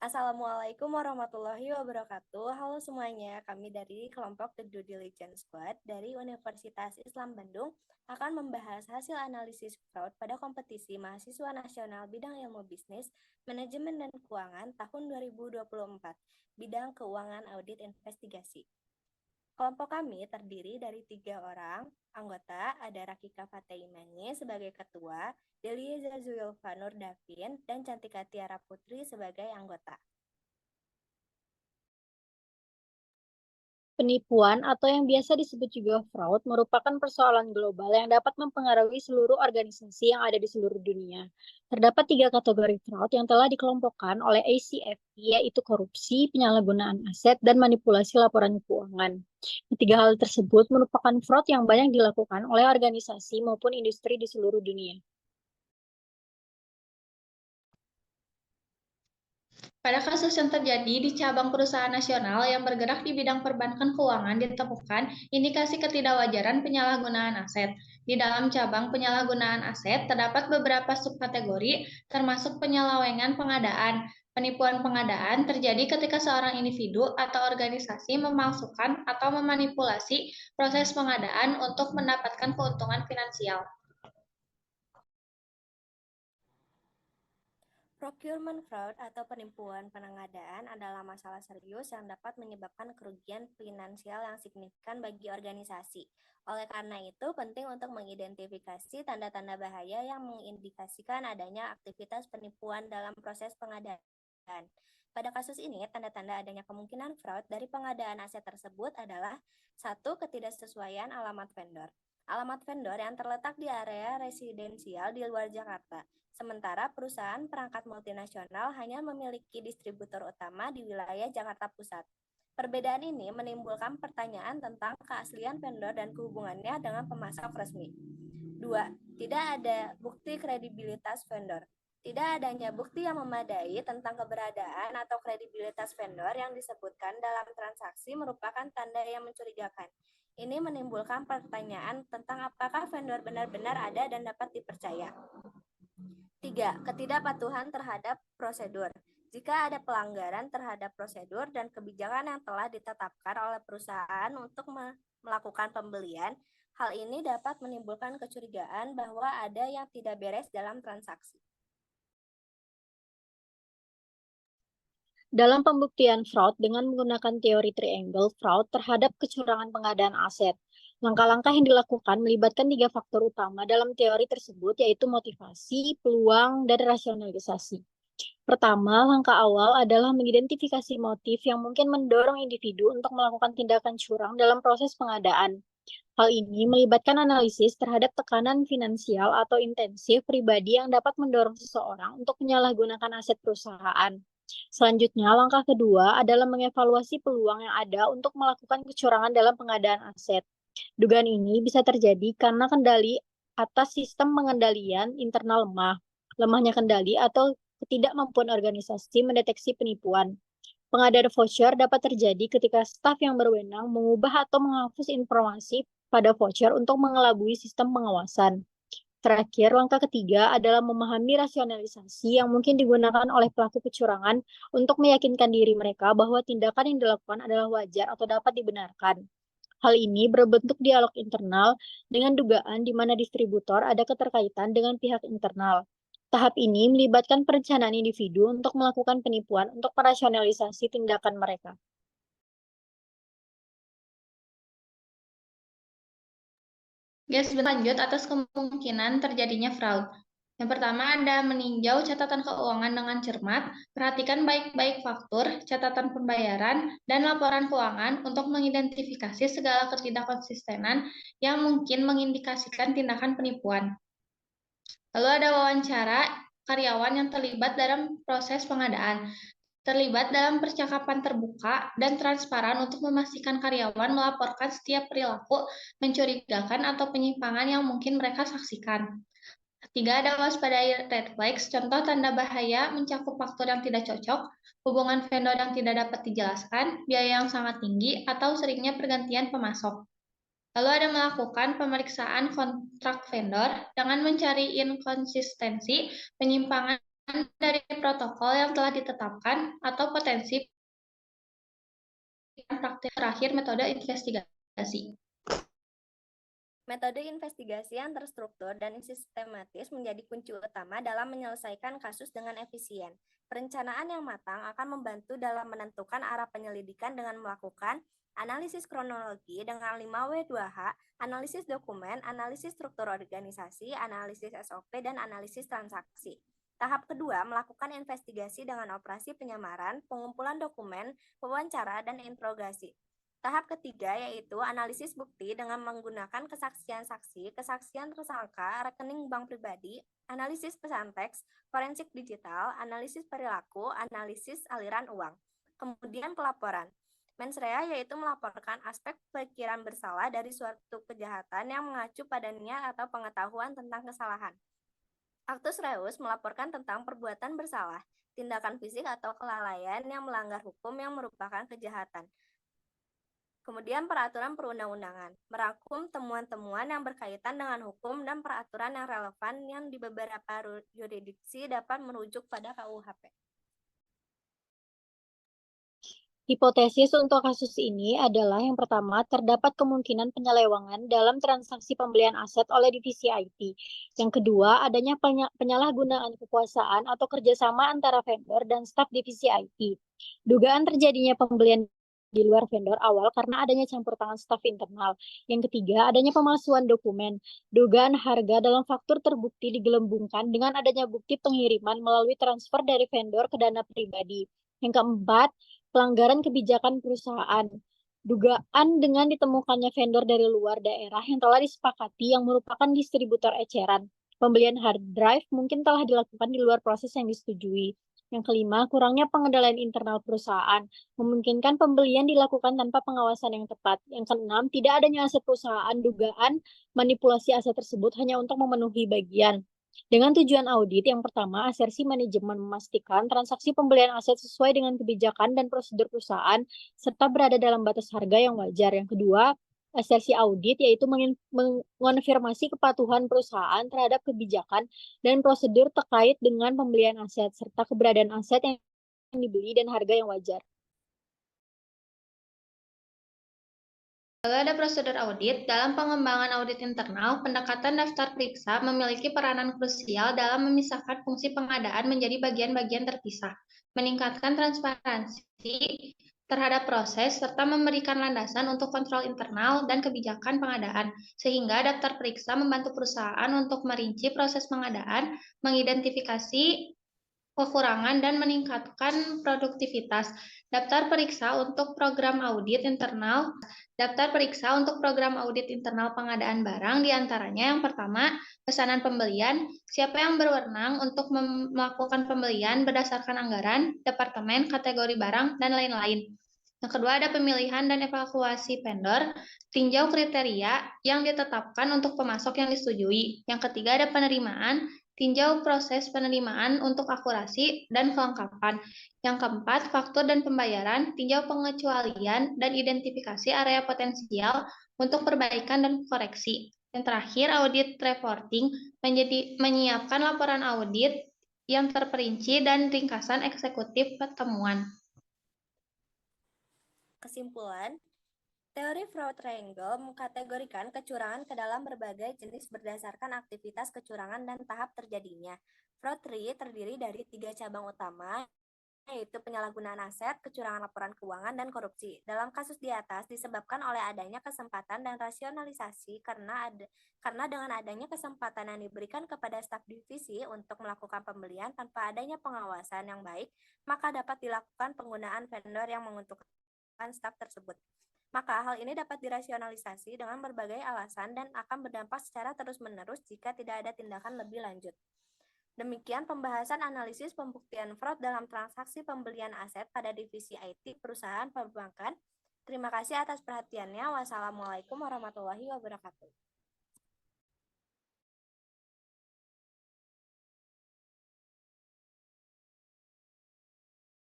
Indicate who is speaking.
Speaker 1: Assalamualaikum warahmatullahi wabarakatuh. Halo semuanya, kami dari kelompok The Due Diligence Squad dari Universitas Islam Bandung akan membahas hasil analisis fraud pada kompetisi mahasiswa nasional bidang ilmu bisnis, manajemen dan keuangan tahun 2024, bidang keuangan audit investigasi. Kelompok kami terdiri dari 3 orang anggota, ada Rakika Fateimani sebagai ketua, Delia Zulfa Nur Davin, dan Cantika Tiara Putri sebagai anggota.
Speaker 2: Penipuan atau yang biasa disebut juga fraud merupakan persoalan global yang dapat mempengaruhi seluruh organisasi yang ada di seluruh dunia. Terdapat 3 kategori fraud yang telah dikelompokkan oleh ACFP, yaitu korupsi, penyalahgunaan aset, dan manipulasi laporan keuangan. Ketiga hal tersebut merupakan fraud yang banyak dilakukan oleh organisasi maupun industri di seluruh dunia.
Speaker 3: Pada kasus yang terjadi di cabang perusahaan nasional yang bergerak di bidang perbankan keuangan ditemukan indikasi ketidakwajaran penyalahgunaan aset. Di dalam cabang penyalahgunaan aset terdapat beberapa subkategori termasuk penyelewengan pengadaan. Penipuan pengadaan terjadi ketika seorang individu atau organisasi memalsukan atau memanipulasi proses pengadaan untuk mendapatkan keuntungan finansial.
Speaker 1: Procurement fraud atau penipuan pengadaan adalah masalah serius yang dapat menyebabkan kerugian finansial yang signifikan bagi organisasi. Oleh karena itu, penting untuk mengidentifikasi tanda-tanda bahaya yang mengindikasikan adanya aktivitas penipuan dalam proses pengadaan. Pada kasus ini, tanda-tanda adanya kemungkinan fraud dari pengadaan aset tersebut adalah: 1. Ketidaksesuaian alamat vendor. Alamat vendor yang terletak di area residensial di luar Jakarta, sementara perusahaan perangkat multinasional hanya memiliki distributor utama di wilayah Jakarta Pusat. Perbedaan ini menimbulkan pertanyaan tentang keaslian vendor dan kehubungannya dengan pemasok resmi. 2. Tidak ada bukti kredibilitas vendor. Tidak adanya bukti yang memadai tentang keberadaan atau kredibilitas vendor yang disebutkan dalam transaksi merupakan tanda yang mencurigakan. Ini menimbulkan pertanyaan tentang apakah vendor benar-benar ada dan dapat dipercaya. 3. Ketidakpatuhan terhadap prosedur. Jika ada pelanggaran terhadap prosedur dan kebijakan yang telah ditetapkan oleh perusahaan untuk melakukan pembelian, hal ini dapat menimbulkan kecurigaan bahwa ada yang tidak beres dalam transaksi.
Speaker 2: Dalam pembuktian fraud dengan menggunakan teori triangle fraud terhadap kecurangan pengadaan aset, langkah-langkah yang dilakukan melibatkan 3 faktor utama dalam teori tersebut, yaitu motivasi, peluang, dan rasionalisasi. Pertama, langkah awal adalah mengidentifikasi motif yang mungkin mendorong individu untuk melakukan tindakan curang dalam proses pengadaan. Hal ini melibatkan analisis terhadap tekanan finansial atau intensif pribadi yang dapat mendorong seseorang untuk menyalahgunakan aset perusahaan. Selanjutnya, langkah kedua adalah mengevaluasi peluang yang ada untuk melakukan kecurangan dalam pengadaan aset. Dugaan ini bisa terjadi karena kendali atas sistem pengendalian internal lemah, lemahnya kendali atau ketidakmampuan organisasi mendeteksi penipuan. Pengadaan voucher dapat terjadi ketika staf yang berwenang mengubah atau menghapus informasi pada voucher untuk mengelabui sistem pengawasan. Terakhir, langkah ketiga adalah memahami rasionalisasi yang mungkin digunakan oleh pelaku kecurangan untuk meyakinkan diri mereka bahwa tindakan yang dilakukan adalah wajar atau dapat dibenarkan. Hal ini berbentuk dialog internal dengan dugaan di mana distributor ada keterkaitan dengan pihak internal. Tahap ini melibatkan perencanaan individu untuk melakukan penipuan untuk merasionalisasi tindakan mereka.
Speaker 3: Guys, berlanjut atas kemungkinan terjadinya fraud. Yang pertama, Anda meninjau catatan keuangan dengan cermat, perhatikan baik-baik faktur, catatan pembayaran, dan laporan keuangan untuk mengidentifikasi segala ketidakkonsistenan yang mungkin mengindikasikan tindakan penipuan. Lalu ada wawancara karyawan yang terlibat dalam proses pengadaan. Terlibat dalam percakapan terbuka dan transparan untuk memastikan karyawan melaporkan setiap perilaku mencurigakan atau penyimpangan yang mungkin mereka saksikan. 3. Ada waspadai red flags, contoh tanda bahaya mencakup faktor yang tidak cocok, hubungan vendor yang tidak dapat dijelaskan, biaya yang sangat tinggi, atau seringnya pergantian pemasok. Lalu ada melakukan pemeriksaan kontrak vendor dengan mencari inkonsistensi, penyimpangan dari protokol yang telah ditetapkan atau potensi praktik terakhir metode investigasi.
Speaker 1: Metode investigasi yang terstruktur dan sistematis menjadi kunci utama dalam menyelesaikan kasus dengan efisien. Perencanaan yang matang akan membantu dalam menentukan arah penyelidikan dengan melakukan analisis kronologi dengan 5W2H, analisis dokumen, analisis struktur organisasi, analisis SOP, dan analisis transaksi. Tahap kedua, melakukan investigasi dengan operasi penyamaran, pengumpulan dokumen, wawancara, dan interogasi. Tahap ketiga yaitu analisis bukti dengan menggunakan kesaksian saksi, kesaksian tersangka, rekening bank pribadi, analisis pesan teks, forensik digital, analisis perilaku, analisis aliran uang. Kemudian pelaporan. Mens rea yaitu melaporkan aspek pikiran bersalah dari suatu kejahatan yang mengacu pada niat atau pengetahuan tentang kesalahan. Actus reus melaporkan tentang perbuatan bersalah, tindakan fisik atau kelalaian yang melanggar hukum yang merupakan kejahatan. Kemudian peraturan perundang-undangan, merangkum temuan-temuan yang berkaitan dengan hukum dan peraturan yang relevan yang di beberapa yurisdiksi dapat merujuk pada KUHP.
Speaker 2: Hipotesis untuk kasus ini adalah yang pertama, terdapat kemungkinan penyelewengan dalam transaksi pembelian aset oleh divisi IT. Yang kedua, adanya penyalahgunaan kekuasaan atau kerjasama antara vendor dan staf divisi IT. Dugaan terjadinya pembelian di luar vendor awal karena adanya campur tangan staf internal. Yang ketiga, adanya pemalsuan dokumen. Dugaan harga dalam faktur terbukti digelembungkan dengan adanya bukti pengiriman melalui transfer dari vendor ke dana pribadi. Yang keempat, pelanggaran kebijakan perusahaan. Dugaan dengan ditemukannya vendor dari luar daerah yang telah disepakati yang merupakan distributor eceran. Pembelian hard drive mungkin telah dilakukan di luar proses yang disetujui. Yang kelima, kurangnya pengendalian internal perusahaan, memungkinkan pembelian dilakukan tanpa pengawasan yang tepat. Yang keenam, tidak adanya aset perusahaan, dugaan manipulasi aset tersebut hanya untuk memenuhi bagian. Dengan tujuan audit, yang pertama, asersi manajemen memastikan transaksi pembelian aset sesuai dengan kebijakan dan prosedur perusahaan, serta berada dalam batas harga yang wajar. Yang kedua, asersi audit yaitu mengonfirmasi kepatuhan perusahaan terhadap kebijakan dan prosedur terkait dengan pembelian aset, serta keberadaan aset yang dibeli dan harga yang wajar.
Speaker 3: Kalau ada prosedur audit, dalam pengembangan audit internal, pendekatan daftar periksa memiliki peranan krusial dalam memisahkan fungsi pengadaan menjadi bagian-bagian terpisah, meningkatkan transparansi terhadap proses, serta memberikan landasan untuk kontrol internal dan kebijakan pengadaan, sehingga daftar periksa membantu perusahaan untuk merinci proses pengadaan, mengidentifikasi kekurangan dan meningkatkan produktivitas. Daftar periksa untuk program audit internal. Daftar periksa untuk program audit internal pengadaan barang diantaranya yang pertama, pesanan pembelian, siapa yang berwenang untuk melakukan pembelian berdasarkan anggaran, departemen, kategori barang, dan lain-lain. Yang kedua ada pemilihan dan evaluasi vendor, tinjau kriteria yang ditetapkan untuk pemasok yang disetujui. Yang ketiga ada penerimaan, tinjau proses penerimaan untuk akurasi dan kelengkapan. Yang keempat, faktur dan pembayaran, tinjau pengecualian dan identifikasi area potensial untuk perbaikan dan koreksi. Yang terakhir, audit reporting, menyiapkan laporan audit yang terperinci dan ringkasan eksekutif pertemuan.
Speaker 1: Kesimpulan, teori fraud triangle mengkategorikan kecurangan ke dalam berbagai jenis berdasarkan aktivitas kecurangan dan tahap terjadinya. Fraud tree terdiri dari 3 cabang utama, yaitu penyalahgunaan aset, kecurangan laporan keuangan, dan korupsi. Dalam kasus di atas disebabkan oleh adanya kesempatan dan rasionalisasi karena dengan adanya kesempatan yang diberikan kepada staf divisi untuk melakukan pembelian tanpa adanya pengawasan yang baik, maka dapat dilakukan penggunaan vendor yang menguntungkan staf tersebut. Maka hal ini dapat dirasionalisasi dengan berbagai alasan dan akan berdampak secara terus-menerus jika tidak ada tindakan lebih lanjut. Demikian pembahasan analisis pembuktian fraud dalam transaksi pembelian aset pada divisi IT perusahaan perbankan. Terima kasih atas perhatiannya. Wassalamualaikum warahmatullahi wabarakatuh.